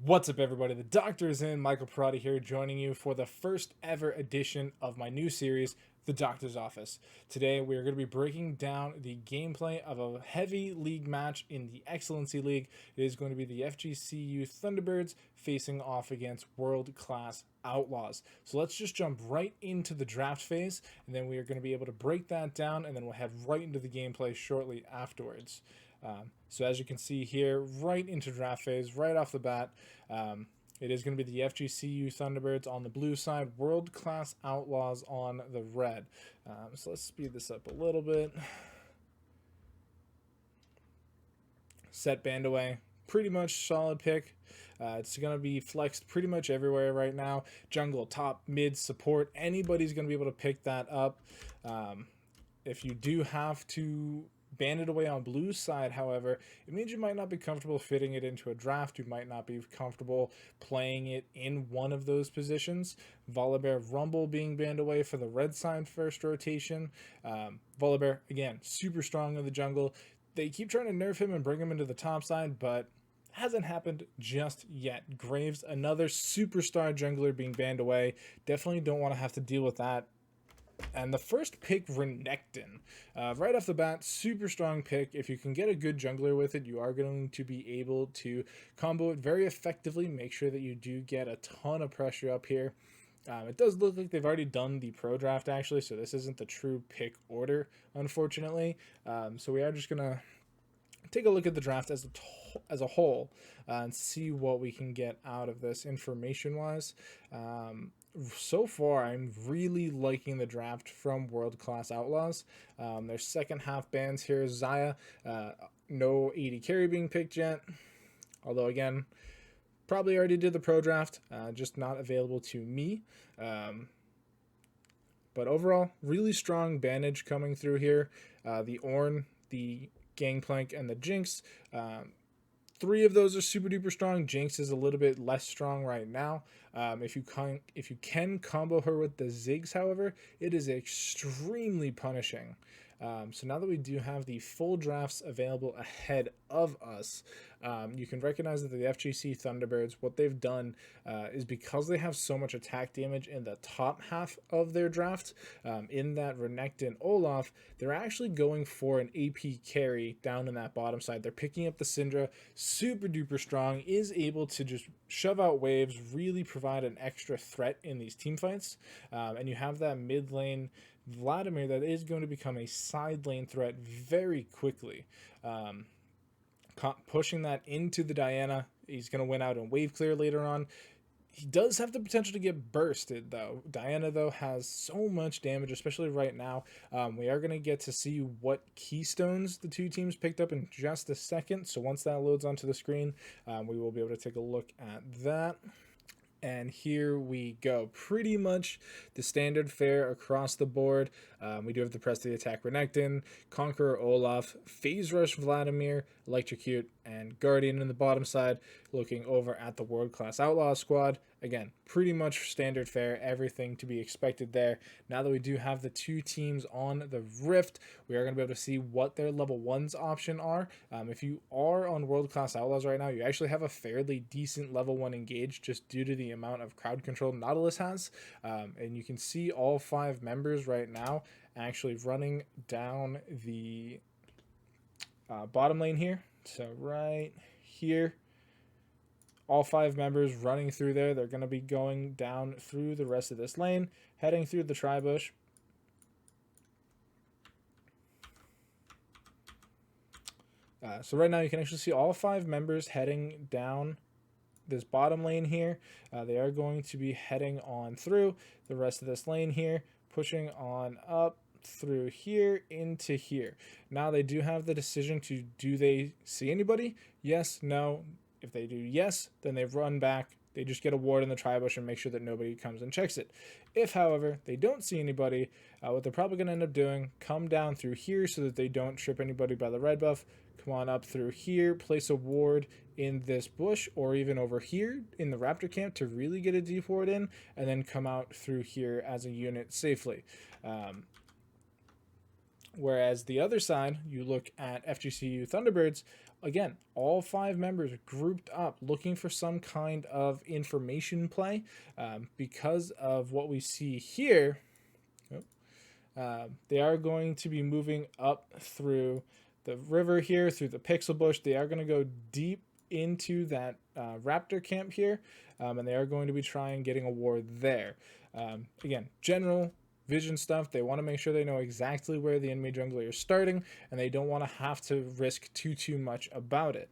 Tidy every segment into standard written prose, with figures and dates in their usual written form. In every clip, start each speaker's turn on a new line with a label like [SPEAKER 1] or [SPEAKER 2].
[SPEAKER 1] What's up, everybody? The Doctor is in. Michael Parati here, joining you for the first ever edition of my new series, The Doctor's Office. Today, we are going to be breaking down the gameplay of a heavy league match in the XLNC League. It is going to be the FGCU Thunderbirds facing off against world-class Outlaws. So let's just jump right into the draft phase, and then we are going to be able to break that down, and then we'll head right into the gameplay shortly afterwards. So as you can see here, right into draft phase, right off the bat, it is going to be the FGCU Thunderbirds on the blue side, world-class Outlaws on the red. So let's speed this up a little bit. Set band away, pretty much solid pick. It's going to be flexed pretty much everywhere right now. Jungle, top, mid, support, anybody's going to be able to pick that up. If you do have to banded away on blue side, however, it means you might not be comfortable fitting it into a draft. You might not be comfortable playing it in one of those positions. Volibear Rumble being banned away for the red side first rotation. Volibear, again, super strong in the jungle. They keep trying to nerf him and bring him into the top side, but hasn't happened just yet. Graves, another superstar jungler, being banned away. Definitely don't want to have to deal with that. And the first pick, Renekton. Right off the bat, super strong pick. If you can get a good jungler with it, you are going to be able to combo it very effectively. Make sure that you do get a ton of pressure up here. It does look like they've already done the pro draft, actually, so this isn't the true pick order, unfortunately. So we are just going to take a look at the draft as a whole and see what we can get out of this information-wise. So far, I'm really liking the draft from World Class Outlaws. Their second half bans here, Zaya, no AD carry being picked yet. Although, again, probably already did the pro draft, just not available to me. But overall, really strong bandage coming through here. The Ornn, the Gangplank, and the Jinx. Three of those are super duper strong. Jinx is a little bit less strong right now. If you can combo her with the Ziggs, however, it is extremely punishing. So now that we do have the full drafts available ahead of us, you can recognize that the FGC Thunderbirds, what they've done is, because they have so much attack damage in the top half of their draft, in that Renekton Olaf, they're actually going for an AP carry down in that bottom side. They're picking up the Syndra, super duper strong, is able to just shove out waves, really provide an extra threat in these team fights. And you have that mid lane Vladimir that is going to become a side lane threat very quickly. Pushing that into the Diana. He's going to win out in wave clear later on. He does have the potential to get bursted, though. Diana, though, has so much damage, especially right now. We are going to get to see what keystones the two teams picked up in just a second. So once that loads onto the screen, we will be able to take a look at that. And here we go. Pretty much the standard fare across the board. We do have the Press the Attack Renekton, Conqueror Olaf, Phase Rush Vladimir, Electrocute, and Guardian in the bottom side. Looking over at the World Class Outlaw squad. Again, pretty much standard fare, everything to be expected there. Now that we do have the two teams on the Rift, we are going to be able to see what their level 1's option are. If you are on World Class Outlaws right now, you actually have a fairly decent level 1 engage just due to the amount of crowd control Nautilus has. And you can see all 5 members right now actually running down the bottom lane here. So right here, all 5 members running through there. They're going to be going down through the rest of this lane, heading through the tri-bush. So right now you can actually see all 5 members heading down this bottom lane here. They are going to be heading on through the rest of this lane here, pushing on up through here into here. Now they do have the decision to, do they see anybody? Yes, no. If they do yes, then they run back. They just get a ward in the tri-bush and make sure that nobody comes and checks it. If, however, they don't see anybody, what they're probably going to end up doing, come down through here so that they don't trip anybody by the red buff, come on up through here, place a ward in this bush, or even over here in the Raptor camp to really get a deep ward in, and then come out through here as a unit safely. Whereas the other side, you look at FGCU Thunderbirds, Again, all 5 members grouped up looking for some kind of information play. Because of what we see here, they are going to be moving up through the river here, through the pixel bush. They are going to go deep into that raptor camp here, and they are going to be trying getting a ward there. Again, general vision stuff. They want to make sure they know exactly where the enemy jungler is starting, and they don't want to have to risk too much about it.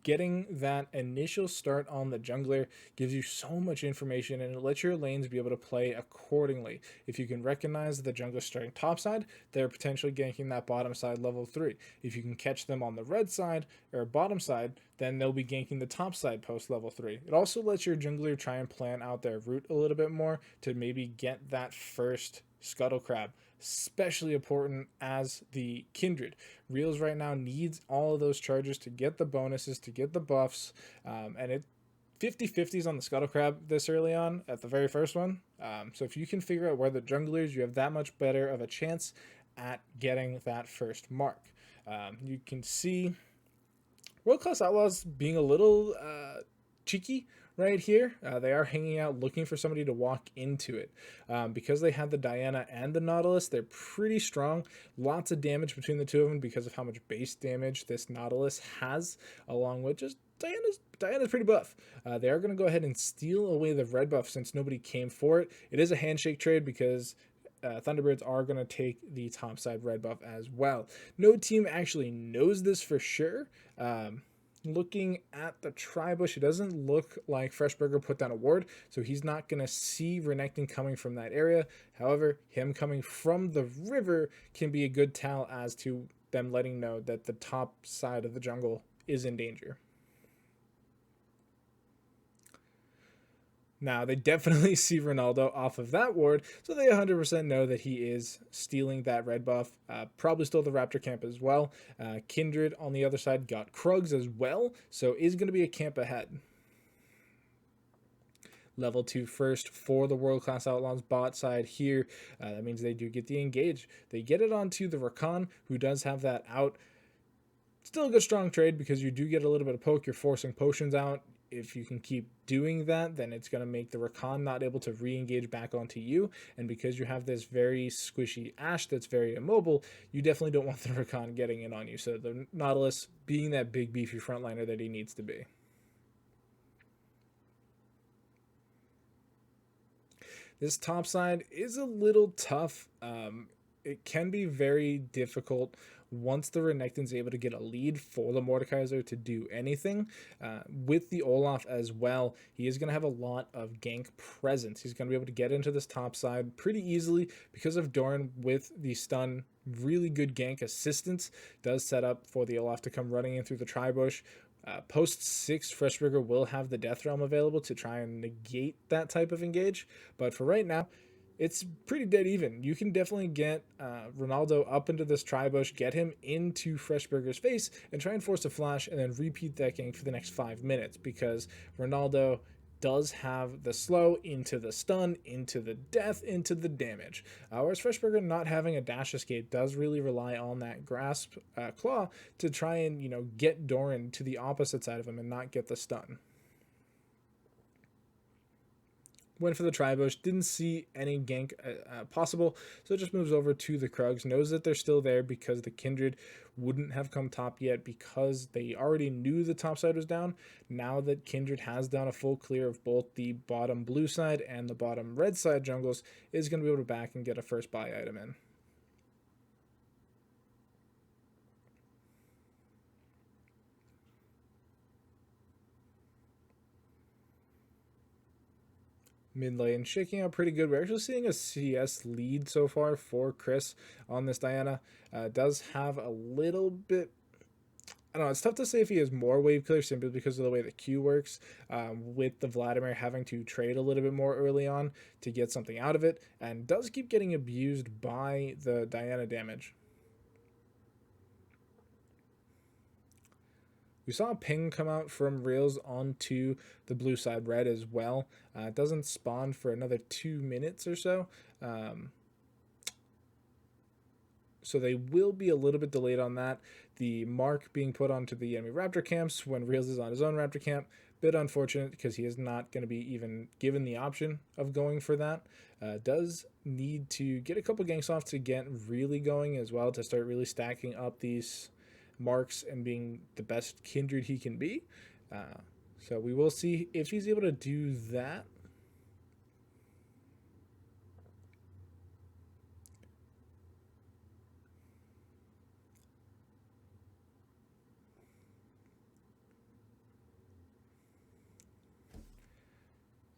[SPEAKER 1] Getting that initial start on the jungler gives you so much information, and it lets your lanes be able to play accordingly. If you can recognize the jungler starting top side, they're potentially ganking that bottom side level 3. If you can catch them on the red side or bottom side, then they'll be ganking the top side post level 3. It also lets your jungler try and plan out their route a little bit more to maybe get that first scuttle crab. Especially important as the Kindred. Reels right now needs all of those charges to get the bonuses, to get the buffs, and it 50-50s on the Scuttle Crab this early on at the very first one. So if you can figure out where the jungle is, you have that much better of a chance at getting that first mark. You can see World Class Outlaws being a little cheeky right here. They are hanging out looking for somebody to walk into it. Because they had the Diana and the Nautilus, they're pretty strong. Lots of damage between the two of them because of how much base damage this Nautilus has, along with just Diana's pretty buff. They are going to go ahead and steal away the red buff since nobody came for it. It is a handshake trade because Thunderbirds are going to take the topside red buff as well. No team actually knows this for sure. Looking at the Tribush, it doesn't look like Freshburger put down a ward, so he's not going to see Renekton coming from that area. However, him coming from the river can be a good tell as to them letting know that the top side of the jungle is in danger. Now, they definitely see Ronaldo off of that ward, so they 100% know that he is stealing that red buff. Probably stole the Raptor camp as well. Kindred on the other side got Krugs as well, so is going to be a camp ahead. Level 2 first for the World Class Outlaws bot side here. That means they do get the engage. They get it onto the Rakan, who does have that out. Still a good strong trade because you do get a little bit of poke. You're forcing potions out. If you can keep doing that, then it's going to make the Rakan not able to re-engage back onto you. And because you have this very squishy Ashe that's very immobile, you definitely don't want the Rakan getting in on you. So the Nautilus being that big beefy frontliner that he needs to be. This top side is a little tough. It can be very difficult once the Renekton's able to get a lead for the Mordekaiser to do anything. With the Olaf as well, he is going to have a lot of gank presence. He's going to be able to get into this top side pretty easily because of Doran with the stun. Really good gank assistance does set up for the Olaf to come running in through the Tribush. Post 6, Freshburger will have the Death Realm available to try and negate that type of engage, but for right now, it's pretty dead even. You can definitely get Ronaldo up into this Tribush, get him into Freshburger's face, and try and force a flash, and then repeat that gank for the next 5 minutes, because Ronaldo does have the slow into the stun, into the death, into the damage. Whereas Freshburger not having a dash escape does really rely on that grasp claw to try and, get Doran to the opposite side of him and not get the stun. Went for the Tribush, didn't see any gank possible, so it just moves over to the Krugs, knows that they're still there because the Kindred wouldn't have come top yet because they already knew the top side was down. Now that Kindred has done a full clear of both the bottom blue side and the bottom red side jungles, is going to be able to back and get a first buy item in. Mid lane shaking out pretty good. We're actually seeing a CS lead so far for Chris on this Diana. Does have a little bit, I don't know, it's tough to say if he has more wave clear simply because of the way the Q works, with the Vladimir having to trade a little bit more early on to get something out of it, and does keep getting abused by the Diana damage. We saw a ping come out from Reels onto the blue side red as well. It doesn't spawn for another 2 minutes or so. so they will be a little bit delayed on that. The mark being put onto the enemy raptor camps when Reels is on his own raptor camp, bit unfortunate because he is not going to be even given the option of going for that. Does need to get a couple ganks off to get really going as well, to start really stacking up these marks and being the best kindred he can be. So we will see if he's able to do that.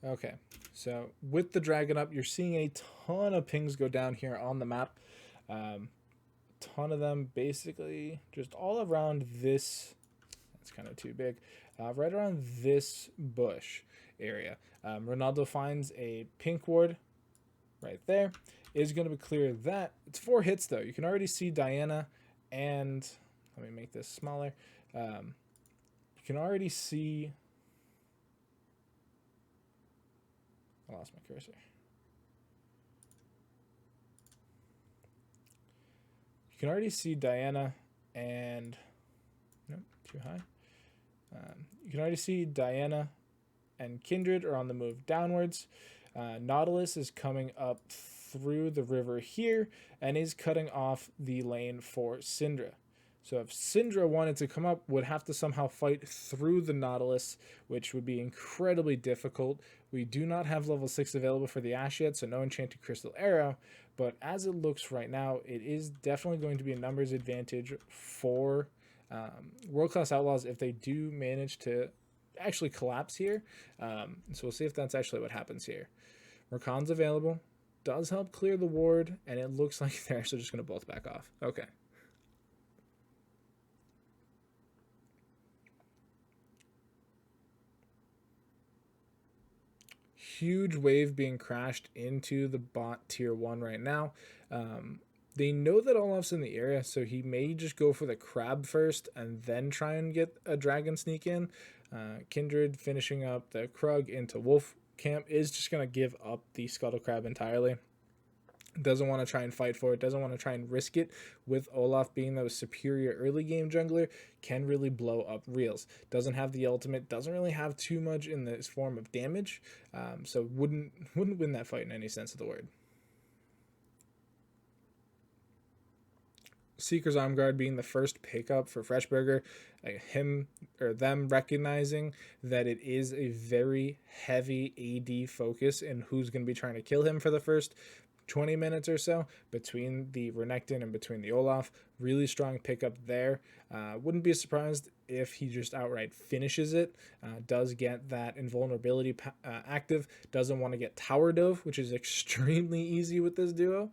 [SPEAKER 1] Okay, so with the dragon up, you're seeing a ton of pings go down here on the map. Ton of them basically just all around this. That's kind of too big. Right around this bush area. Ronaldo finds a pink ward right there. Is going to be clear that. It's 4 hits though. You can already see Diana and, let me make this smaller. You can already see, I lost my cursor. You can already see Diana and, nope, too high. You can already see Diana and Kindred are on the move downwards. Nautilus is coming up through the river here and is cutting off the lane for Syndra. So if Syndra wanted to come up, would have to somehow fight through the Nautilus, which would be incredibly difficult. We do not have level 6 available for the Ash yet, so no Enchanted Crystal Arrow. But as it looks right now, it is definitely going to be a numbers advantage for World Class Outlaws if they do manage to actually collapse here. So we'll see if that's actually what happens here. Rakan's available, does help clear the ward, and it looks like they're actually just going to both back off. Okay. Huge wave being crashed into the bot tier 1 right now. They know that Olaf's in the area, so he may just go for the crab first and then try and get a dragon sneak in. Kindred finishing up the Krug into Wolf camp is just going to give up the Scuttle Crab entirely. Doesn't want to try and fight for it, doesn't want to try and risk it, with Olaf being the superior early game jungler, can really blow up Reels. Doesn't have the ultimate, doesn't really have too much in this form of damage, so wouldn't win that fight in any sense of the word. Seeker's Arm Guard being the first pickup for Freshburger, them recognizing that it is a very heavy AD focus and who's going to be trying to kill him for the first 20 minutes or so between the Renekton and between the Olaf. Really strong pickup there. Wouldn't be surprised if he just outright finishes it. Does get that invulnerability active. Doesn't want to get Tower Dove, which is extremely easy with this duo.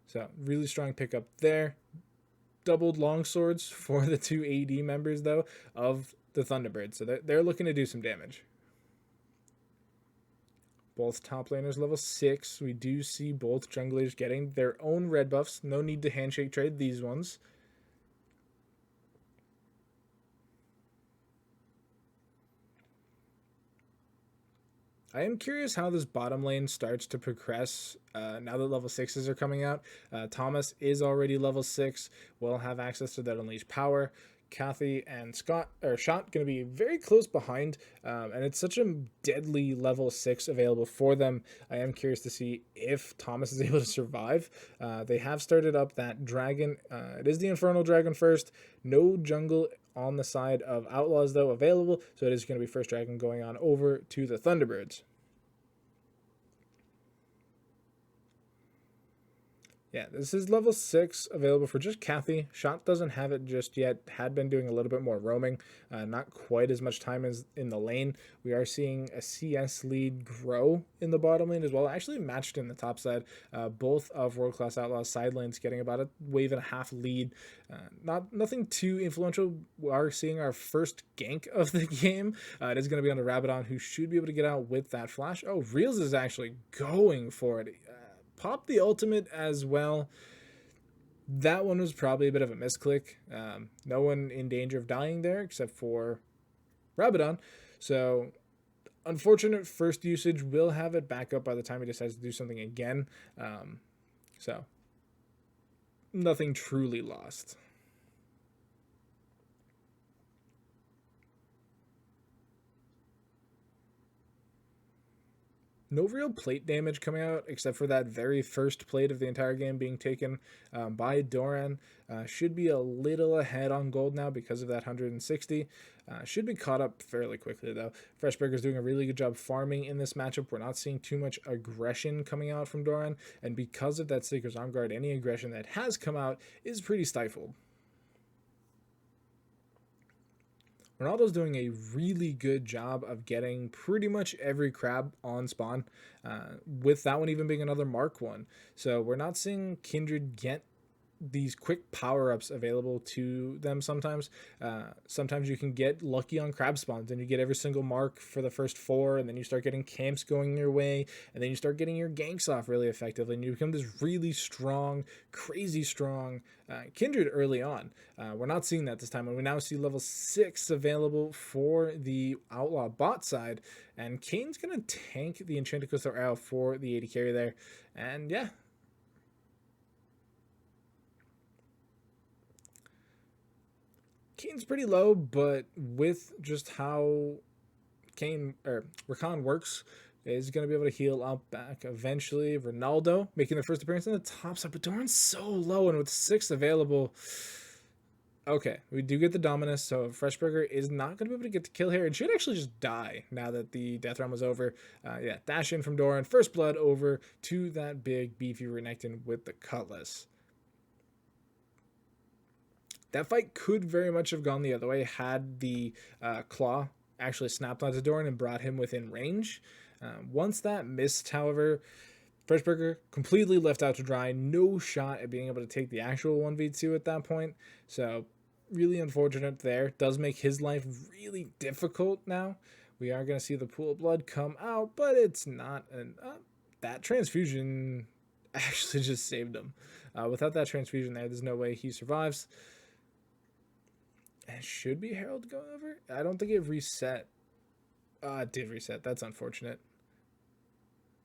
[SPEAKER 1] So really strong pickup there. Doubled longswords for the 2 AD members though of the Thunderbirds. So they're looking to do some damage. Both top laners level 6. We do see both junglers getting their own red buffs. No need to handshake trade these ones. I am curious how this bottom lane starts to progress now that level 6s are coming out. Thomas is already level 6. Will have access to that unleashed power. Kathy and Shot going to be very close behind, and it's such a deadly level 6 available for them. I am curious to see if Thomas is able to survive. They have started up that dragon. It is the Infernal Dragon first. No jungle on the side of Outlaws though available, so it is going to be first dragon going on over to the Thunderbirds. Yeah, this is level 6 available for just Kathy. Shot doesn't have it just yet. Had been doing a little bit more roaming. Not quite as much time as in the lane. We are seeing a CS lead grow in the bottom lane as well. Actually matched in the top side. Both of World Class Outlaws side lanes getting about a wave and a half lead. Nothing too influential. We are seeing our first gank of the game. It is going to be on the Rabadon, who should be able to get out with that flash. Oh, Reels is actually going for it. Pop the ultimate as well. That one was probably a bit of a misclick. No one in danger of dying there except for Rabadon. So unfortunate first usage. Will have it back up by the time he decides to do something again. So nothing truly lost. No real plate damage coming out, except for that very first plate of the entire game being taken by Doran. Should be a little ahead on gold now because of that 160. Should be caught up fairly quickly, though. Freshberger's doing a really good job farming in this matchup. We're not seeing too much aggression coming out from Doran, and because of that Seeker's Arm Guard, any aggression that has come out is pretty stifled. Ronaldo's doing a really good job of getting pretty much every crab on spawn, with that one even being another Mark 1. So we're not seeing Kindred get these quick power-ups available to them sometimes. Sometimes you can get lucky on crab spawns and you get every single mark for the first 4, and then you start getting camps going your way, and then you start getting your ganks off really effectively, and you become this really strong, crazy strong Kindred early on. We're not seeing that this time, and we now see level 6 available for the Outlaw bot side, and Kane's going to tank the Enchanted Crystal Arrow for the AD carry there, and yeah, Kane's pretty low, but with just how Rakan works, is going to be able to heal up back eventually. Ronaldo making their first appearance on the top side, but Doran's so low, and with 6 available, okay, we do get the Dominus, so Freshberger is not going to be able to get the kill here, and should actually just die now that the death round was over. Yeah, dash in from Doran, first blood over to that big beefy Renekton with the Cutlass. That fight could very much have gone the other way had the claw actually snapped onto Doran and brought him within range. Once that missed, however, Freshberger completely left out to dry. No shot at being able to take the actual 1v2 at that point. So really unfortunate there. Does make his life really difficult now. We are going to see the pool of blood come out, but it's not an... that transfusion actually just saved him. Without that transfusion there's no way he survives. It should be Herald going over. I don't think it reset. It did reset. That's unfortunate.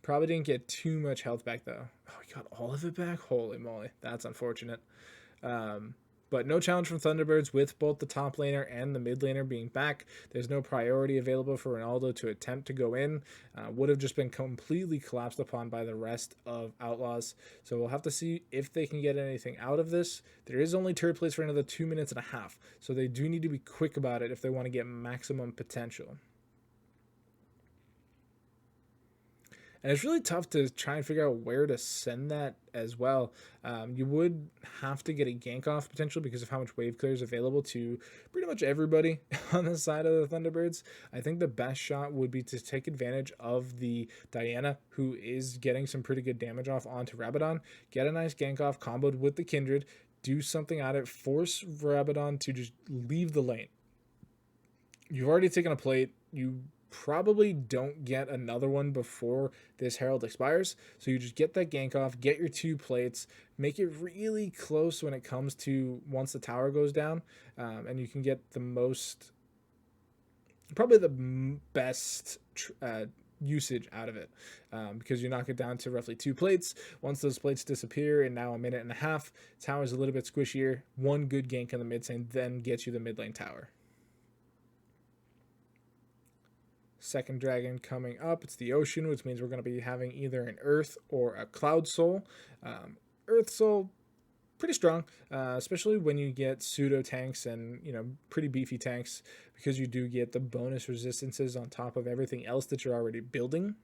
[SPEAKER 1] Probably didn't get too much health back, though. Oh, we got all of it back? Holy moly. That's unfortunate. But no challenge from Thunderbirds with both the top laner and the mid laner being back. There's no priority available for Ronaldo to attempt to go in. Would have just been completely collapsed upon by the rest of Outlaws. So we'll have to see if they can get anything out of this. There is only turret plays for another 2 minutes and a half. So they do need to be quick about it if they want to get maximum potential. And it's really tough to try and figure out where to send that as well. You would have to get a gank off potential because of how much wave clear is available to pretty much everybody on the side of the Thunderbirds. I think the best shot would be to take advantage of the Diana, who is getting some pretty good damage off onto Rabadon. Get a nice gank off comboed with the Kindred. Do something at it. Force Rabadon to just leave the lane. You've already taken a plate. You probably don't get another one before this Herald expires, so you just get that gank off, get your 2 plates, make it really close when it comes to once the tower goes down, and you can get the most, probably the best usage out of it, because you knock it down to roughly 2 plates. Once those plates disappear in now a minute and a half, tower's a little bit squishier. One good gank in the mid lane then gets you the mid lane tower. Second dragon coming up. It's the ocean, which means we're going to be having either an earth or a cloud soul. Earth soul, pretty strong, especially when you get pseudo tanks and pretty beefy tanks, because you do get the bonus resistances on top of everything else that you're already building.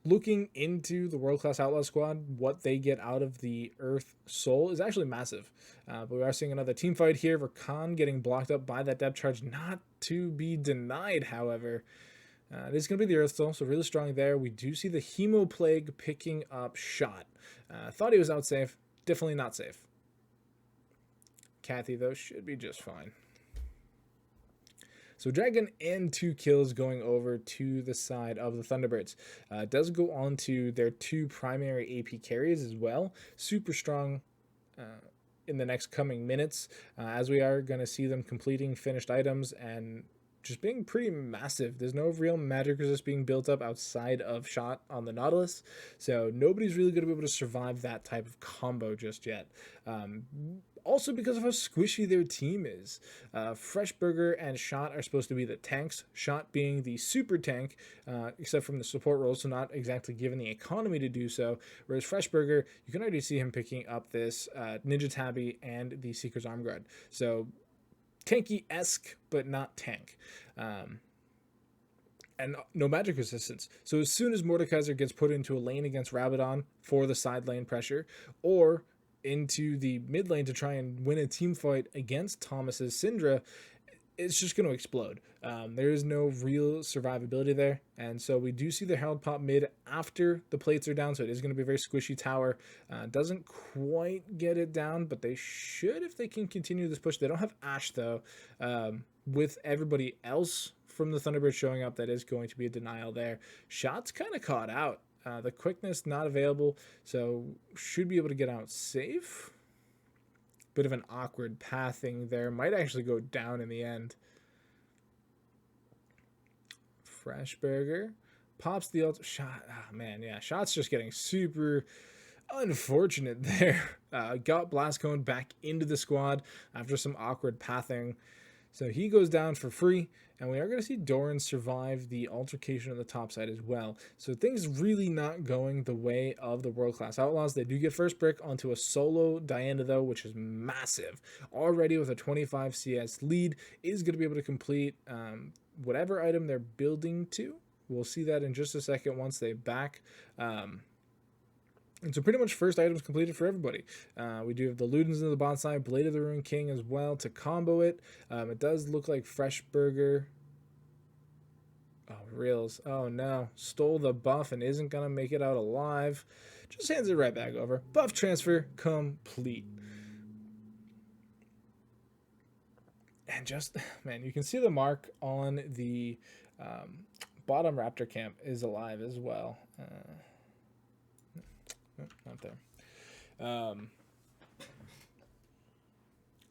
[SPEAKER 1] Looking into the world-class Outlaw squad, what they get out of the Earth Soul is actually massive. But we are seeing another team fight here. Rakan getting blocked up by that depth charge, not to be denied, however. It is going to be the Earth Soul, so really strong there. We do see the Hemo Plague picking up shot. Thought he was out safe. Definitely not safe. Kathy, though, should be just fine. So Dragon and 2 kills going over to the side of the Thunderbirds. Does go on to their 2 primary AP carries as well. Super strong in the next coming minutes, as we are going to see them completing finished items and just being pretty massive. There's no real magic resist being built up outside of shot on the Nautilus, so nobody's really going to be able to survive that type of combo just yet. Also because of how squishy their team is. Freshburger and Shot are supposed to be the tanks, Shot being the super tank, except from the support roles, so not exactly given the economy to do so, whereas Freshburger, you can already see him picking up this Ninja Tabby and the Seeker's Arm Guard. So tanky-esque, but not tank. And no magic resistance. So as soon as Mordekaiser gets put into a lane against Rabadon for the side lane pressure, or into the mid lane to try and win a team fight against Thomas's Syndra, it's just going to explode. There is no real survivability there, and so we do see the Herald pop mid after the plates are down, so it is going to be a very squishy tower. Doesn't quite get it down, but they should if they can continue this push. They don't have Ashe, though. With everybody else from the Thunderbirds showing up, that is going to be a denial there. Shot's kind of caught out. The quickness not available, so should be able to get out safe. Bit of an awkward pathing there. Might actually go down in the end. Freshburger pops the ult. Shot. Oh, man, yeah. Shot's just getting super unfortunate there. Got Blastcone back into the squad after some awkward pathing. So he goes down for free, and we are going to see Doran survive the altercation on the top side as well. So things really not going the way of the world-class Outlaws. They do get first brick onto a solo Diana, though, which is massive. Already with a 25 CS lead, is going to be able to complete whatever item they're building to. We'll see that in just a second once they back. And so pretty much first items completed for everybody. We do have the Ludens in the bot side, Blade of the Ruined King as well to combo it. It does look like Freshburger. Oh, Reels. Oh, no. Stole the buff and isn't going to make it out alive. Just hands it right back over. Buff transfer complete. And just, man, you can see the mark on the bottom Raptor camp is alive as well. Not there.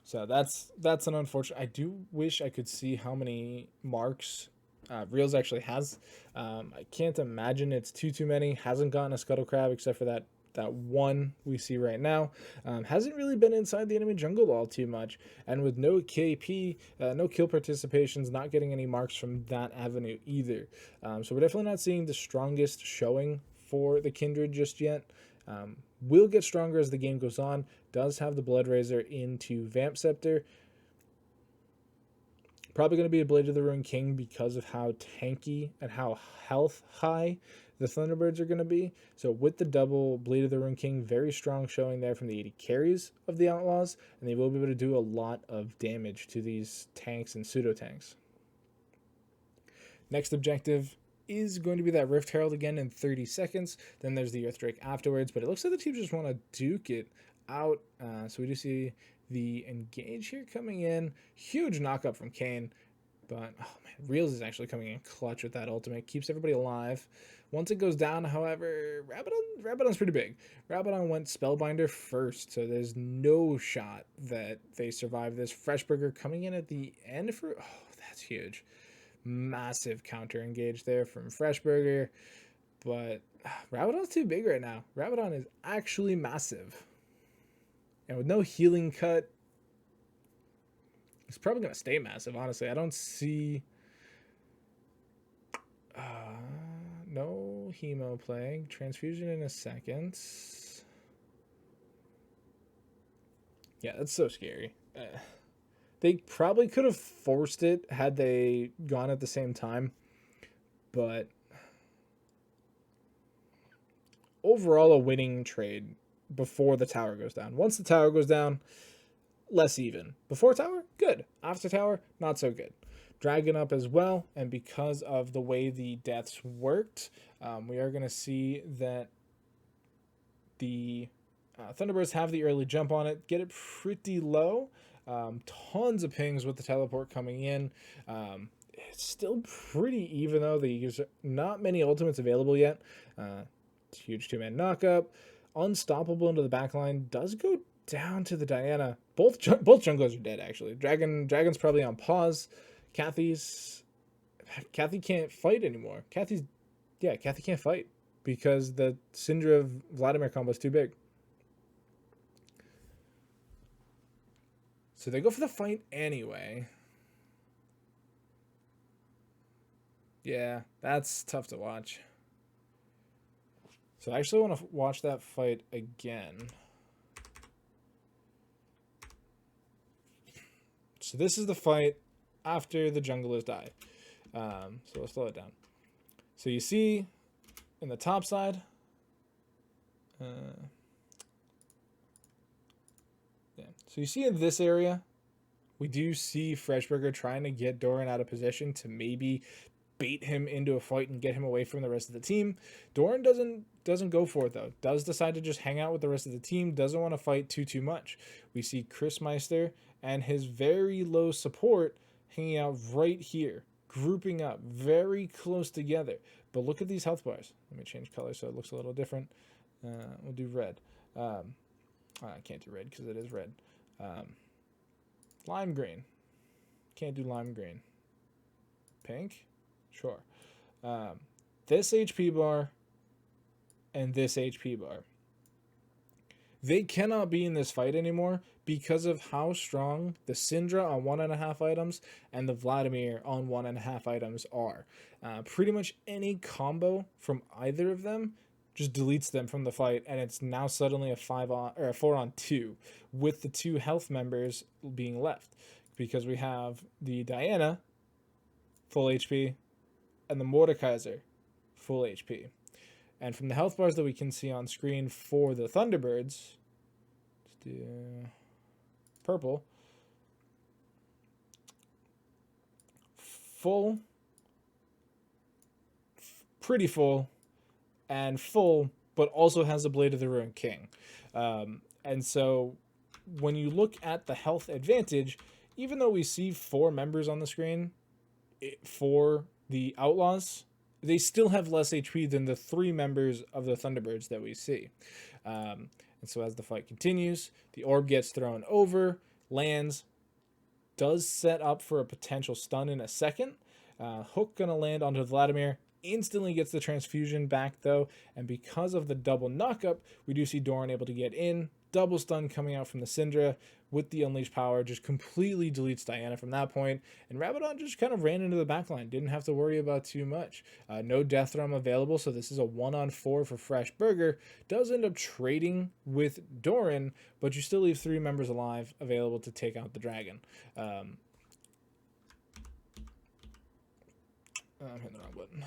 [SPEAKER 1] So that's an unfortunate. I do wish I could see how many marks Reels actually has. I can't imagine it's too many. Hasn't gotten a Scuttle Crab except for that one we see right now. Hasn't really been inside the enemy jungle all too much, and with no KP, no kill participations, not getting any marks from that avenue either. So we're definitely not seeing the strongest showing for the Kindred just yet. Will get stronger as the game goes on. Does have the Blood Razor into Vamp Scepter. Probably going to be a Blade of the Ruined King because of how tanky and how health high the Thunderbirds are going to be. So with the double Blade of the Ruined King, very strong showing there from the 80 carries of the Outlaws, and they will be able to do a lot of damage to these tanks and pseudo tanks. Next objective is going to be that Rift Herald again in 30 seconds. Then there's the Earthdrake afterwards, but it looks like the team just want to duke it out. So we do see the engage here coming in. Huge knockup from Kane, but oh man, Reels is actually coming in clutch with that ultimate. Keeps everybody alive. Once it goes down, however, Rabadon's pretty big. Rabadon went Spellbinder first, so there's no shot that they survive this. Freshburger coming in at the end for, oh, that's huge. Massive counter engage there from Freshburger, but Rabadon's too big right now. Rabadon is actually massive, and with no healing cut, it's probably going to stay massive, honestly. I don't see no Hemo Plague. Transfusion in a second. Yeah, that's so scary. They probably could have forced it had they gone at the same time, but overall a winning trade before the tower goes down. Once the tower goes down, less even. Before tower, good. After tower, not so good. Dragon up as well, and because of the way the deaths worked, we are going to see that the Thunderbirds have the early jump on it, get it pretty low. Tons of pings with the teleport coming in. It's still pretty even though there's not many ultimates available yet. Huge two-man knockup. Unstoppable into the backline. Does go down to the Diana. Both junglers are dead, actually. Dragon's probably on pause. Kathy's Kathy can't fight anymore. Kathy can't fight because the Syndra Vladimir combo is too big. So they go for the fight anyway. Yeah, that's tough to watch. So I actually want to watch that fight again. So this is the fight after the junglers die. So let's slow it down. So you see in the top side, yeah. So you see in this area, we do see Freshburger trying to get Doran out of position to maybe bait him into a fight and get him away from the rest of the team. Doran doesn't go for it though. Does decide to just hang out with the rest of the team. Doesn't want to fight too much. We see Chris Meister and his very low support hanging out right here, grouping up very close together. But look at these health bars. Let me change color so it looks a little different. We'll do red. I can't do red because it is red. Lime green. Can't do lime green. Pink? Sure. This HP bar and this HP bar. They cannot be in this fight anymore because of how strong the Syndra on 1.5 items and the Vladimir on 1.5 items are. Pretty much any combo from either of them just deletes them from the fight, and it's now suddenly a 4-on-2 with the 2 health members being left, because we have the Diana full HP and the Mordekaiser full HP. And from the health bars that we can see on screen for the Thunderbirds, let's do purple, full, pretty full, and full, but also has the Blade of the Ruined King. And so when you look at the health advantage, even though we see 4 members on the screen for the Outlaws, they still have less HP than the 3 members of the Thunderbirds that we see. And so as the fight continues, the orb gets thrown over, lands, does set up for a potential stun in a second. Hook gonna land onto Vladimir, instantly gets the transfusion back though, and because of the double knockup, we do see Doran able to get in. Double stun coming out from the Syndra with the Unleashed Power just completely deletes Diana from that point, and Rabadon just kind of ran into the backline, didn't have to worry about too much. No Death Realm available, so this is a 1-on-4 for Freshburger. Does end up trading with Doran, but you still leave 3 members alive available to take out the dragon. I'm hitting the wrong button.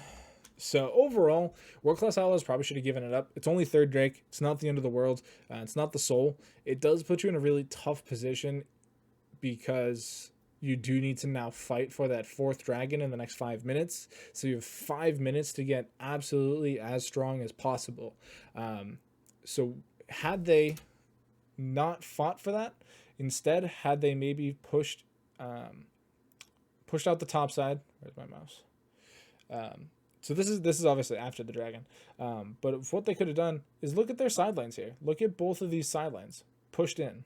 [SPEAKER 1] So overall, World Class Outlaws probably should have given it up. It's only 3rd Drake. It's not the end of the world. It's not the soul. It does put you in a really tough position because you do need to now fight for that 4th dragon in the next 5 minutes. So you have 5 minutes to get absolutely as strong as possible. So had they not fought for that, instead had they maybe pushed out the top side. Where's my mouse? So this is obviously after the dragon. But what they could have done is look at their sidelines here. Look at both of these sidelines. Pushed in.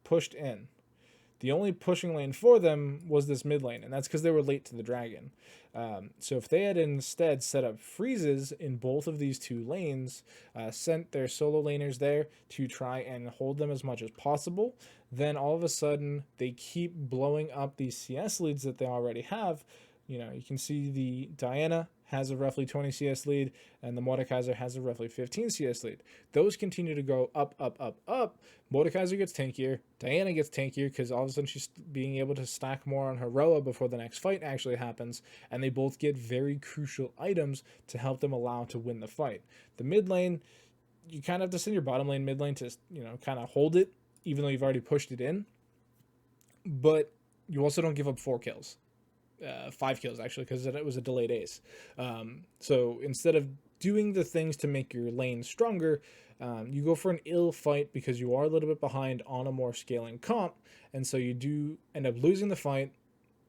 [SPEAKER 1] Pushed in. The only pushing lane for them was this mid lane, and that's because they were late to the dragon. So if they had instead set up freezes in both of these 2 lanes, sent their solo laners there to try and hold them as much as possible, then all of a sudden they keep blowing up these CS leads that they already have. You know, you can see the Diana has a roughly 20 CS lead, and the Mordekaiser has a roughly 15 CS lead. Those continue to go up, up, up, up. Mordekaiser gets tankier. Diana gets tankier because all of a sudden she's being able to stack more on her Roa before the next fight actually happens, and they both get very crucial items to help them allow to win the fight. The mid lane, you kind of have to send your bottom lane mid lane to, you know, kind of hold it, even though you've already pushed it in. But you also don't give up 4 kills. 5 kills actually, because it was a delayed ace. So instead of doing the things to make your lane stronger, you go for an ill fight because you are a little bit behind on a more scaling comp, and so you do end up losing the fight,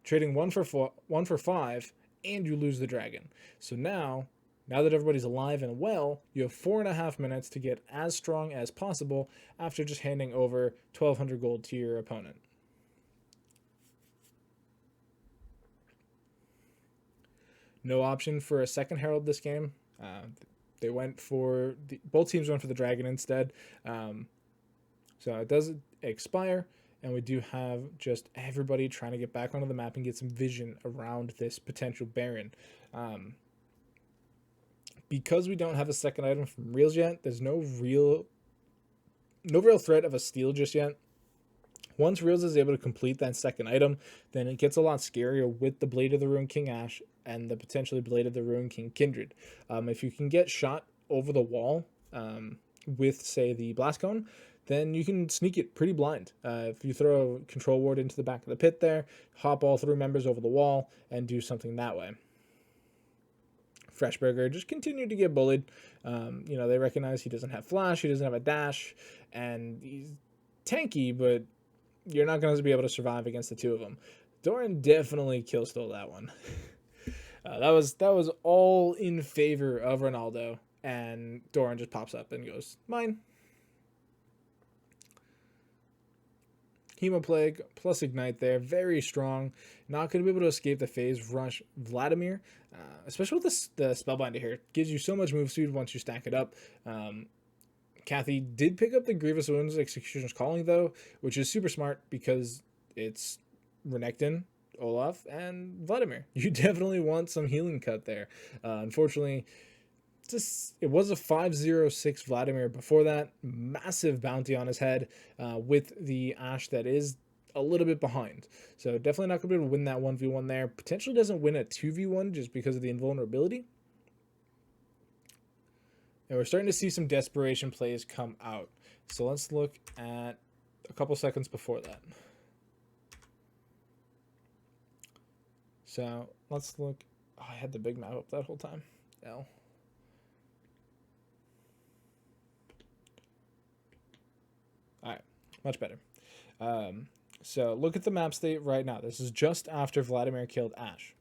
[SPEAKER 1] trading 1 for 5, and you lose the dragon. So now that everybody's alive and well, you have 4.5 minutes to get as strong as possible after just handing over 1,200 gold to your opponent. no option for a second Herald this game. They went for both teams went for the Dragon instead. So it does expire, and we do have just everybody trying to get back onto the map and get some vision around this potential Baron. Because we don't have a second item from Reels yet, there's no real threat of a steal just yet. Once Reels is able to complete that second item, then it gets a lot scarier with the Blade of the Ruined King Ash and the potentially Blade of the Ruined King Kindred. If you can get shot over the wall with, say, the Blast Cone, then you can sneak it pretty blind. If you throw a control ward into the back of the pit there, hop all 3 members over the wall, and do something that way. Freshburger just continued to get bullied. They recognize he doesn't have flash, he doesn't have a dash, and he's tanky, but you're not going to be able to survive against the two of them. Doran definitely kill stole that one. That was all in favor of Ronaldo, and Doran just pops up and goes, mine. Hemoplague plus Ignite there, very strong. Not going to be able to escape the phase rush Vladimir, especially with the Spellbinder here. It gives you so much move speed once you stack it up. Kathy did pick up the Grievous Wounds Executioner's Calling, though, which is super smart because it's Renekton, Olaf, and Vladimir. You definitely want some healing cut there. Unfortunately, it was a 506 Vladimir before that. Massive bounty on his head with the Ashe that is a little bit behind. So definitely not going to be able to win that 1v1 there. Potentially doesn't win a 2v1 just because of the invulnerability. And we're starting to see some desperation plays come out. So let's look at a couple seconds before that. So let's look. Oh, I had the big map up that whole time. L. All right, much better. So look at the map state right now. This is just after Vladimir killed Ashe.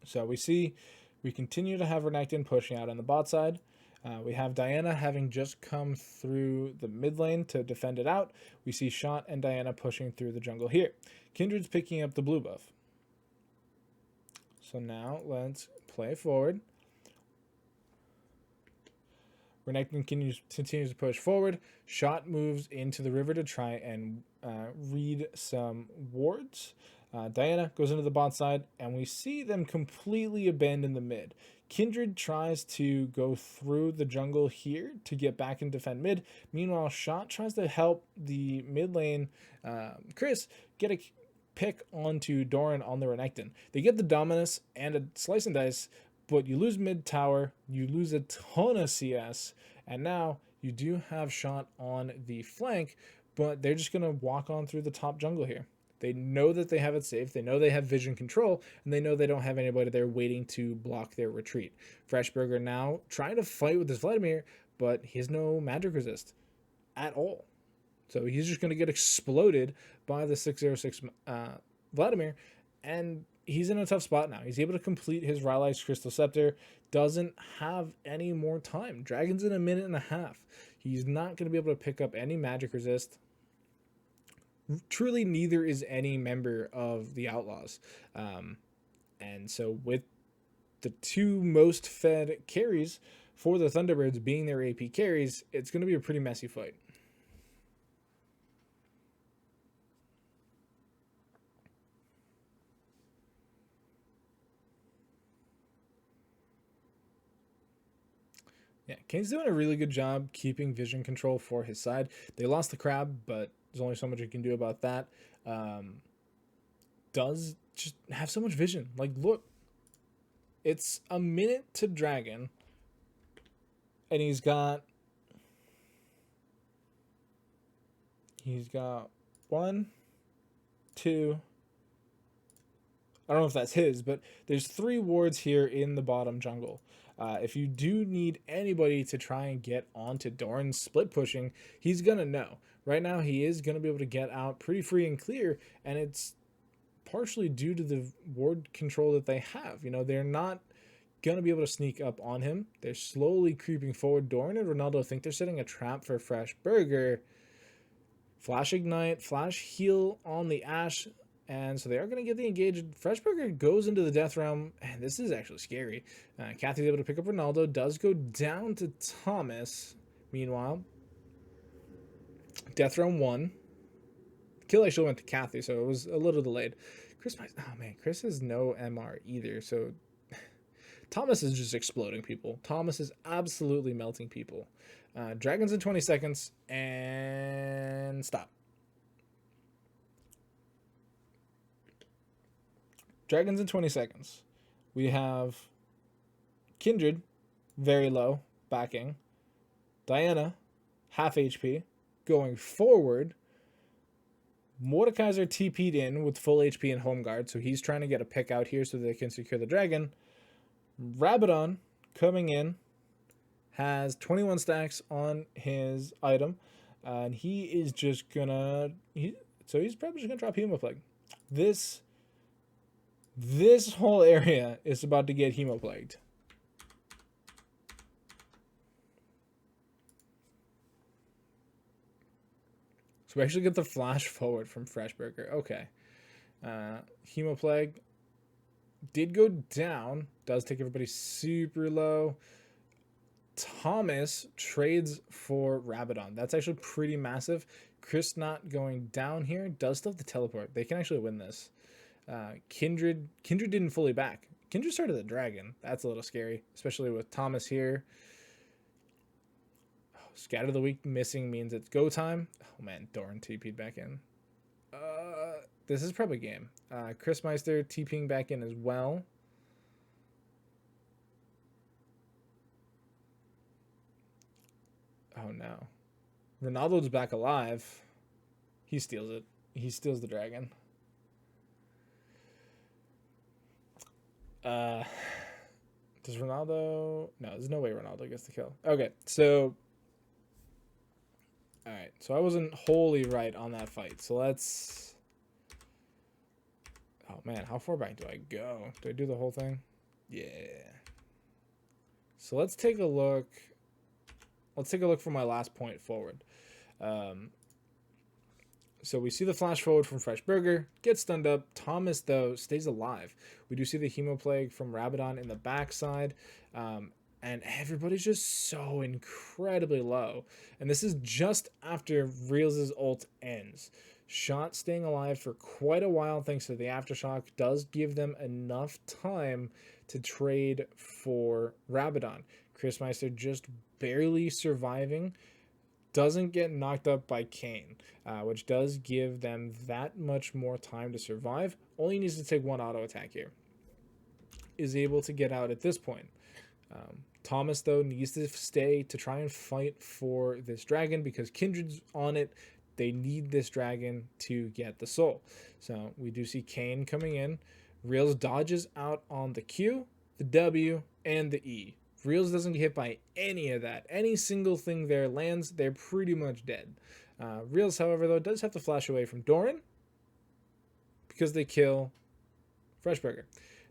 [SPEAKER 1] So we continue to have Renekton pushing out on the bot side. We have Diana having just come through the mid lane to defend it out. We see Shot and Diana pushing through the jungle here. Kindred's picking up the blue buff. So now let's play forward. Renekton continues to push forward. Shot moves into the river to try and read some wards. Diana goes into the bot side, and we see them completely abandon the mid. Kindred tries to go through the jungle here to get back and defend mid. Meanwhile, Shot tries to help the mid lane, Chris, get a pick onto Doran on the Renekton. They get the Dominus and a Slice and Dice, but you lose mid tower, you lose a ton of CS, and now you do have Shot on the flank, but they're just going to walk on through the top jungle here. They know that they have it safe, they know they have vision control, and they know they don't have anybody there waiting to block their retreat. Freshburger now trying to fight with this Vladimir, but he has no magic resist at all. So he's just going to get exploded by the 606 Vladimir, and he's in a tough spot now. He's able to complete his Rylai's Crystal Scepter, doesn't have any more time. Dragon's in a minute and a half. He's not going to be able to pick up any magic resist. Truly, neither is any member of the Outlaws. And so with the two most fed carries for the Thunderbirds being their AP carries, it's going to be a pretty messy fight. Yeah, Kane's doing a really good job keeping vision control for his side. They lost the crab, but there's only so much you can do about that. Does just have so much vision. Like, look, it's a minute to Dragon, and he's got one, two. I don't know if that's his, but there's 3 wards here in the bottom jungle. If you do need anybody to try and get onto Doran's split pushing, he's going to know. Right now, he is going to be able to get out pretty free and clear, and it's partially due to the ward control that they have. You know, they're not going to be able to sneak up on him. They're slowly creeping forward. Doran and Ronaldo think they're setting a trap for Freshburger. Flash Ignite, Flash Heal on the Ashe. And so they are going to get the engage. Freshberger goes into the death realm, and this is actually scary. Kathy's able to pick up Ronaldo, does go down to Thomas. Meanwhile, death realm 1. Kill actually went to Kathy, so it was a little delayed. Chris, oh man, Chris has no MR either, so Thomas is just exploding people. Thomas is absolutely melting people. Dragons in 20 seconds, and stop. Dragons in 20 seconds. We have Kindred, very low, backing. Diana, half HP, going forward. Mordekaiser TP'd in with full HP and home guard, so he's trying to get a pick out here so they can secure the dragon. Rabadon coming in has 21 stacks on his item, and he is just gonna. So he's probably just gonna drop Hemoplague. This whole area is about to get Hemoplagued. So we actually get the flash forward from Freshberger. Okay. Hemoplague did go down. Does take everybody super low. Thomas trades for Rabadon. That's actually pretty massive. Chris not going down here. Does still have to teleport. They can actually win this. Kindred didn't fully back. Kindred started the dragon. That's a little scary, especially with Thomas here. Scatter the weak missing means it's go time. Oh man, Doran TP'd back in. This is probably game. Chris Meister TPing back in as well. Oh no. Ronaldo's back alive. He steals it. He steals the dragon. Does Ronaldo... No, there's no way Ronaldo gets the kill. Okay, so... Alright, so I wasn't wholly right on that fight. So let's... Oh man, how far back do I go? Do I do the whole thing? Yeah. So let's take a look. Let's take a look from my last point forward. So we see the flash forward from Freshberger, gets stunned up. Thomas, though, stays alive. We do see the Hemoplague from Rabadon in the backside. And everybody's just so incredibly low. And this is just after Reels' ult ends. Shot staying alive for quite a while thanks to the Aftershock does give them enough time to trade for Rabadon. Chris Meister just barely surviving. Doesn't get knocked up by Kane, which does give them that much more time to survive. Only needs to take one auto attack here. Is able to get out at this point. Thomas, though, needs to stay to try and fight for this dragon because Kindred's on it. They need this dragon to get the soul. So we do see Kane coming in. Reels dodges out on the Q, the W, and the E. Reels doesn't get hit by any of that. Any single thing there lands, they're pretty much dead. Reels, however, though, does have to flash away from Doran because they kill Freshberger.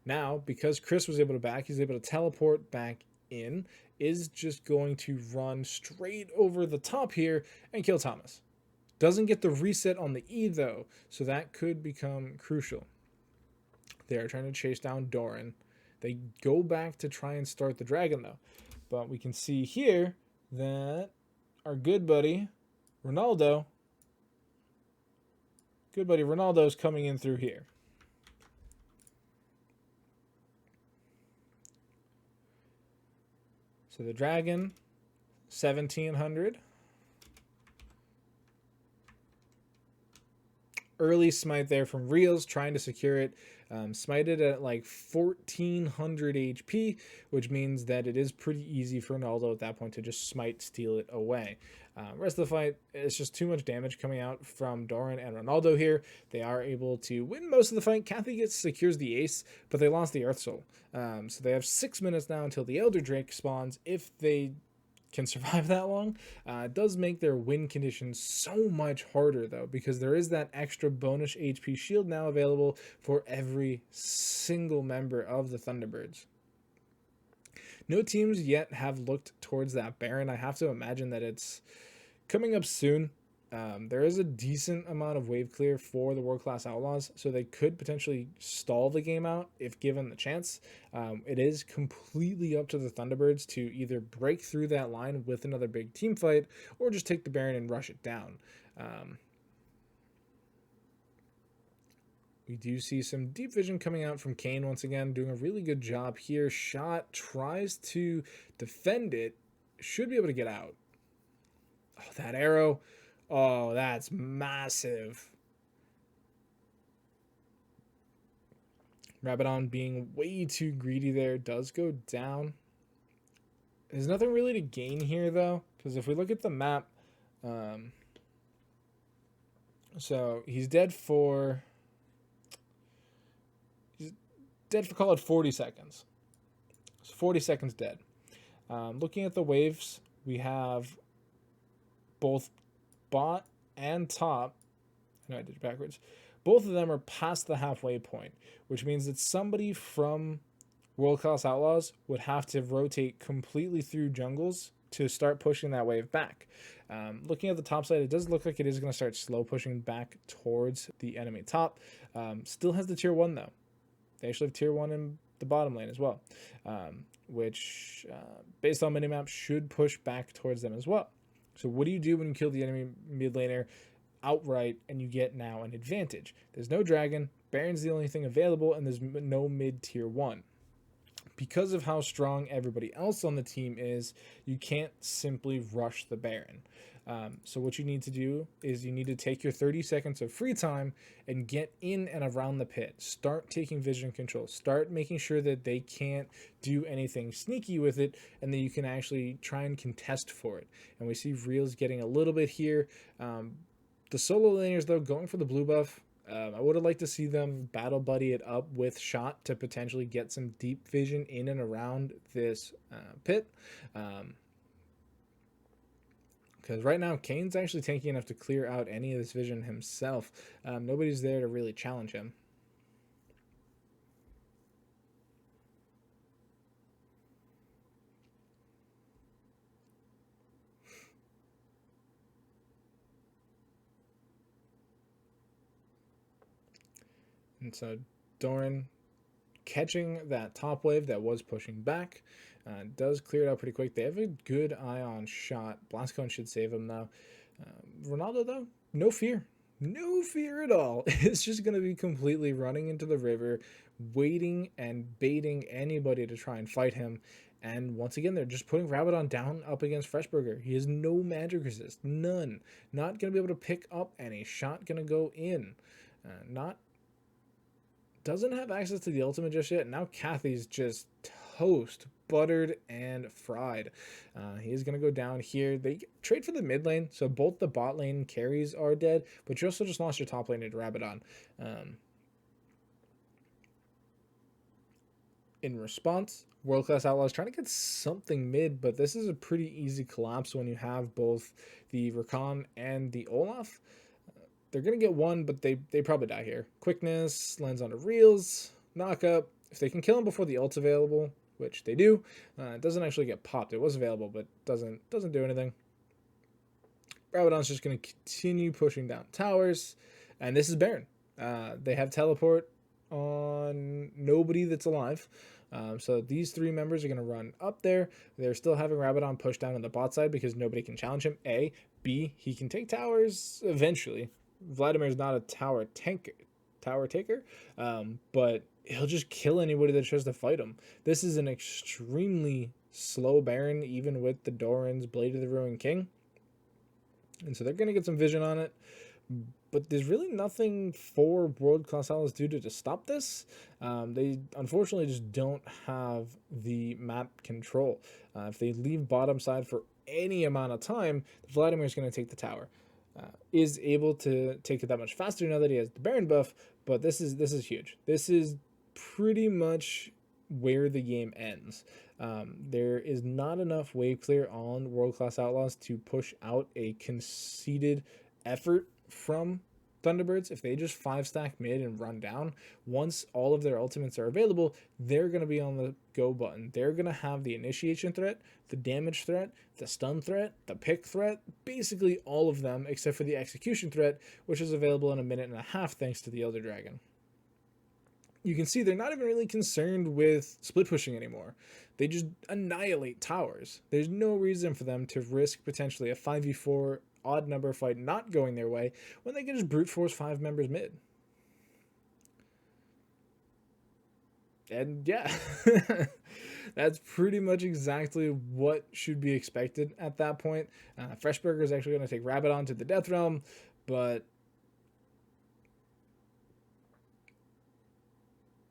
[SPEAKER 1] Now, because Chris was able to back, he's able to teleport back in, is just going to run straight over the top here and kill Thomas. Doesn't get the reset on the E, though, so that could become crucial. They are trying to chase down Doran. They go back to try and start the dragon, though. But we can see here that our good buddy Ronaldo is coming in through here. So the dragon, 1700. Early smite there from Reels, trying to secure it. Smited at like 1400 HP, which means that it is pretty easy for Ronaldo at that point to just smite, steal it away. Rest of the fight, it's just too much damage coming out from Doran and Ronaldo here. They are able to win most of the fight. Kathy secures the ace, but they lost the Earth Soul. So they have 6 minutes now until the Elder Drake spawns. If they can survive that long, it does make their win conditions so much harder, though, because there is that extra bonus HP shield now available for every single member of the Thunderbirds. No teams yet have looked towards that Baron. I have to imagine that it's coming up soon. There is a decent amount of wave clear for the World Class Outlaws, so they could potentially stall the game out if given the chance. It is completely up to the Thunderbirds to either break through that line with another big team fight or just take the Baron and rush it down. We do see some deep vision coming out from Kane once again, doing a really good job here. Shot tries to defend it, should be able to get out. Oh, that arrow. Oh, that's massive. Rabadon being way too greedy there does go down. There's nothing really to gain here, though, because if we look at the map, so he's dead for call it 40 seconds. So 40 seconds dead. Looking at the waves, we have both bot and top. No, I did it backwards. Both of them are past the halfway point, which means that somebody from World Class Outlaws would have to rotate completely through jungles to start pushing that wave back. Looking at the top side, it does look like it is going to start slow pushing back towards the enemy top. Still has the tier 1 though. They actually have tier 1 in the bottom lane as well, which based on minimap should push back towards them as well. So what do you do when you kill the enemy mid laner outright and you get now an advantage? There's no dragon, Baron's the only thing available, and there's no mid tier 1. Because of how strong everybody else on the team is, you can't simply rush the Baron. So what you need to do is you need to take your 30 seconds of free time and get in and around the pit. Start taking vision control. Start making sure that they can't do anything sneaky with it and that you can actually try and contest for it. And we see Reels getting a little bit here. The solo laners, though, going for the blue buff. I would have liked to see them battle buddy it up with Shot to potentially get some deep vision in and around this pit. Because right now, Kane's actually tanky enough to clear out any of this vision himself. Nobody's there to really challenge him. And so Doran catching that top wave that was pushing back. Does clear it out pretty quick. They have a good eye on Shot. Blastcone should save him though. Ronaldo though, no fear. No fear at all. It's just going to be completely running into the river, waiting and baiting anybody to try and fight him. And once again, they're just putting Rabadon down up against Freshburger. He has no magic resist. None. Not going to be able to pick up any. Shot going to go in. Doesn't have access to the ultimate just yet. Now Kathy's just toast, buttered and fried. He's going to go down here. They trade for the mid lane, so both the bot lane carries are dead, but you also just lost your top lane into Rabadon. In response, World Class Outlaws trying to get something mid, but this is a pretty easy collapse when you have both the Rakan and the Olaf. They're going to get one, but they probably die here. Quickness, lands onto Reels, knock up. If they can kill him before the ult's available, which they do, it doesn't actually get popped. It was available, but doesn't do anything. Rabadon's just going to continue pushing down towers, and this is Baron. They have teleport on nobody that's alive. So these three members are going to run up there. They're still having Rabadon push down on the bot side because nobody can challenge him. A. B. He can take towers eventually. Vladimir's not a tower taker, but he'll just kill anybody that tries to fight him. This is an extremely slow Baron, even with the Doran's Blade of the Ruined King. And so they're going to get some vision on it. But there's really nothing for World Class Outlaws to do to stop this. They unfortunately just don't have the map control. If they leave bottom side for any amount of time, Vladimir's going to take the tower. Is able to take it that much faster now that he has the Baron buff, but this is huge. This is pretty much where the game ends. There is not enough wave clear on World Class Outlaws to push out a conceded effort from Thunderbirds, if they just 5-stack mid and run down, once all of their ultimates are available, they're going to be on the go button. They're going to have the initiation threat, the damage threat, the stun threat, the pick threat, basically all of them except for the execution threat, which is available in a minute and a half thanks to the Elder Dragon. You can see they're not even really concerned with split pushing anymore. They just annihilate towers. There's no reason for them to risk potentially a 5v4 odd number fight not going their way when they can just brute force 5 members mid. And yeah, that's pretty much exactly what should be expected at that point. Freshburger is actually going to take Rabadon to the Death Realm, but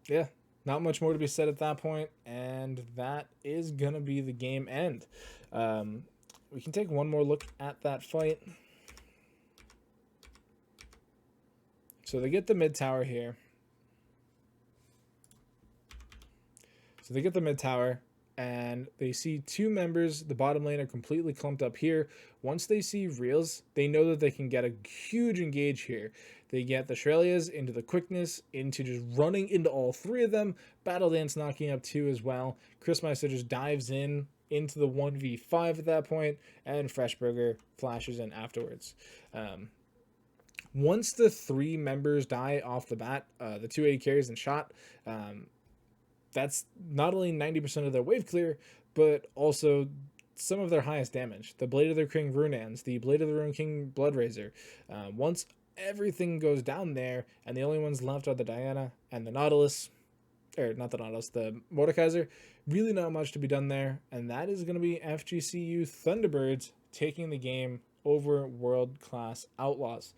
[SPEAKER 1] yeah, not much more to be said at that point, and that is going to be the game end. We can take one more look at that fight. So they get the mid tower here. So they get the mid tower, and they see 2 members. The bottom lane are completely clumped up here. Once they see Reels, they know that they can get a huge engage here. They get the Shrelias into the quickness, into just running into all 3 of them. Battle Dance knocking up 2 as well. Chrismeister just dives in into the 1v5 at that point, and Freshburger flashes in afterwards. Once the 3 members die off the bat, the 2 AD carries and shot, that's not only 90% of their wave clear, but also some of their highest damage. The Blade of the King Runans, the Blade of the Rune King Bloodraiser. Once everything goes down there, and the only ones left are the Diana and the Nautilus, or not the Nautilus, the Mordekaiser, really not much to be done there, and that is going to be FGCU Thunderbirds taking the game over world-class Outlaws.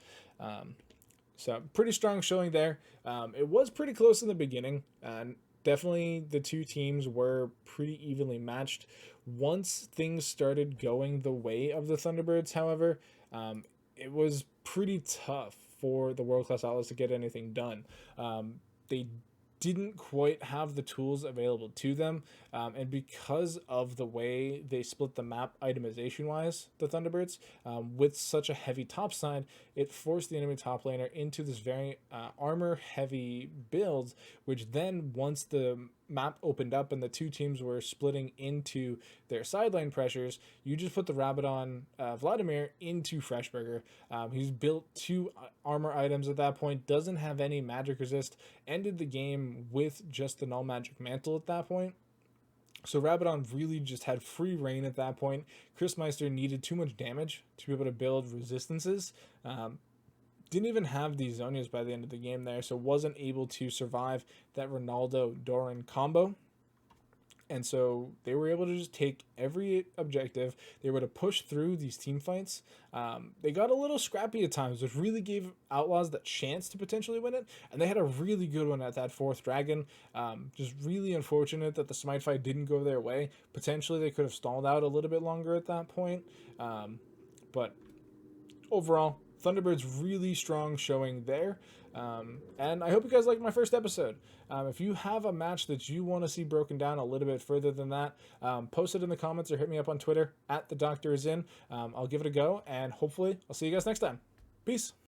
[SPEAKER 1] So pretty strong showing there. It was pretty close in the beginning, and definitely the 2 teams were pretty evenly matched. Once things started going the way of the Thunderbirds, however, it was pretty tough for the world-class Outlaws to get anything done. They didn't quite have the tools available to them, and because of the way they split the map itemization wise, the Thunderbirds, with such a heavy top side, it forced the enemy top laner into this very armor heavy build, which then once the map opened up and the 2 teams were splitting into their sideline pressures, you just put the Rabadon Vladimir into Freshburger. He's built 2 armor items at that point, doesn't have any magic resist, ended the game with just the null magic mantle at that point. So Rabadon really just had free reign at that point. Chrismeister needed too much damage to be able to build resistances. Didn't even have these Zonias by the end of the game there, so wasn't able to survive that Ronaldo-Doran combo. And so they were able to just take every objective. They were to push through these team fights. They got a little scrappy at times, which really gave Outlaws that chance to potentially win it. And they had a really good one at that 4th dragon. Just really unfortunate that the Smite fight didn't go their way. Potentially they could have stalled out a little bit longer at that point. But overall, Thunderbirds really strong showing there. And I hope you guys liked my first episode. If you have a match that you want to see broken down a little bit further than that, post it in the comments or hit me up on Twitter @TheDoctorIsIn. I'll give it a go, and hopefully I'll see you guys next time. Peace.